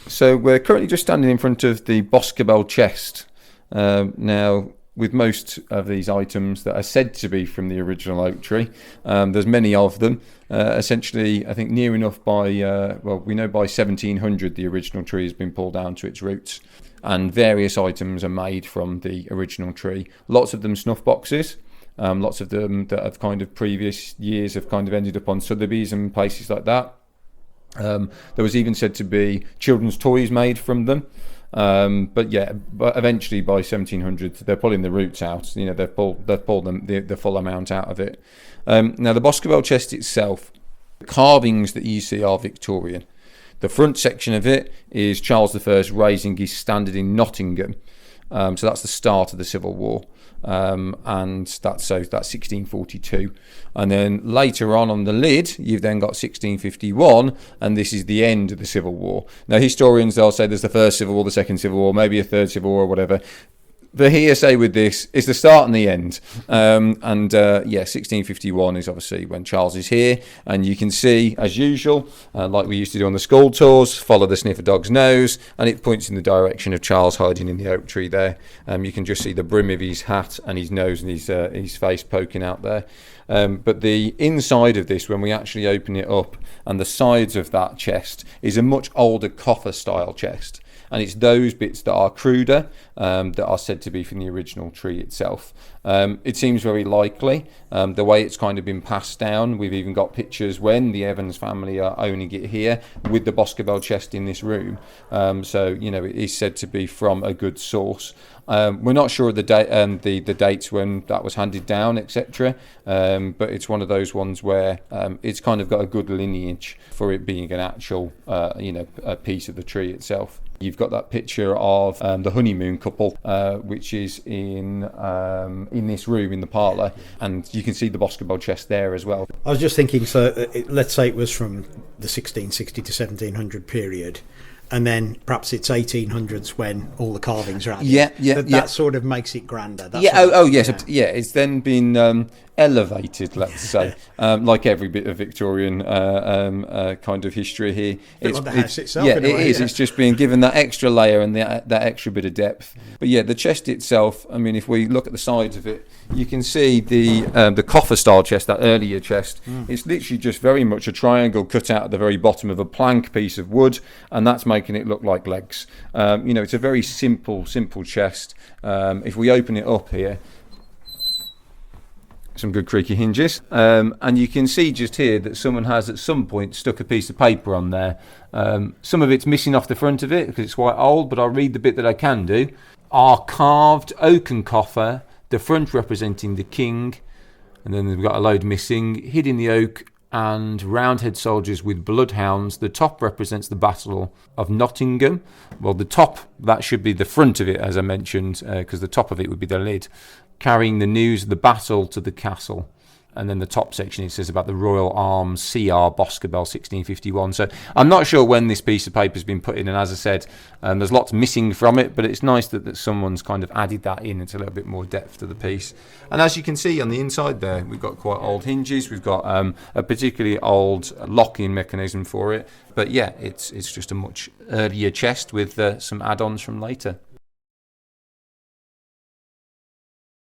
So we're currently just standing in front of the Boscobel Chest. Now, with most of these items that are said to be from the original oak tree, there's many of them. Essentially, I think near enough by, we know by 1700 the original tree has been pulled down to its roots, and various items are made from the original tree. Lots of them snuff boxes. Lots of them that have kind of previous years have kind of ended up on Sotheby's and places like that. There was even said to be children's toys made from them. But eventually by 1700 they're pulling the roots out. They've pulled them the full amount out of it. Now the Boscobel chest itself, the carvings that you see are Victorian. The front section of it is Charles I raising his standard in Nottingham. So that's the start of the Civil War. And that's 1642, and then later on the lid you've then got 1651, and this is the end of the Civil War. Now historians, they'll say there's the first Civil War, the second Civil War, maybe a third Civil War or whatever. The hearsay with this is the start and the end. 1651 is obviously when Charles is here, and you can see, as usual, like we used to do on the school tours, follow the sniffer dog's nose, and it points in the direction of Charles hiding in the oak tree there. You can just see the brim of his hat and his nose and his face poking out there. But the inside of this, when we actually open it up, and the sides of that chest, is a much older coffer style chest. And it's those bits that are cruder that are said to be from the original tree itself. It seems very likely, the way it's kind of been passed down. We've even got pictures when the Evans family are owning it here with the Boscobel chest in this room. It is said to be from a good source. We're not sure of the dates when that was handed down, etc. But it's one of those ones where it's kind of got a good lineage for it being an actual, a piece of the tree itself. You've got that picture of the honeymoon couple, which is in this room in the parlour, and you can see the Boscobel chest there as well. I was just thinking, let's say it was from the 1660 to 1700 period, and then perhaps it's 1800s when all the carvings are added. That sort of makes it grander. It's then been elevated, let's say, like every bit of Victorian kind of history here. It's the house itself. It is. It's just being given that extra layer and that extra bit of depth. But the chest itself, I mean, if we look at the sides of it, you can see the coffer style chest, that earlier chest. It's literally just very much a triangle cut out at the very bottom of a plank piece of wood, and that's making it look like legs. It's a very simple chest. If we open it up here, some good creaky hinges, and you can see just here that someone has at some point stuck a piece of paper on there. Some of it's missing off the front of it because it's quite old, but I'll read the bit that I can do. Our carved oaken coffer, the front representing the king, and then we've got a load missing, hid in the oak, and roundhead soldiers with bloodhounds. The top represents the Battle of Nottingham. Well, the top, that should be the front of it, as I mentioned, because the top of it would be the lid, carrying the news of the battle to the castle. And then the top section, it says about the Royal Arms, CR Boscobel 1651. So I'm not sure when this piece of paper has been put in, and as I said, there's lots missing from it, but it's nice that someone's kind of added that in. It's a little bit more depth to the piece. And as you can see on the inside there, we've got quite old hinges. We've got a particularly old locking mechanism for it. But it's just a much earlier chest with some add-ons from later.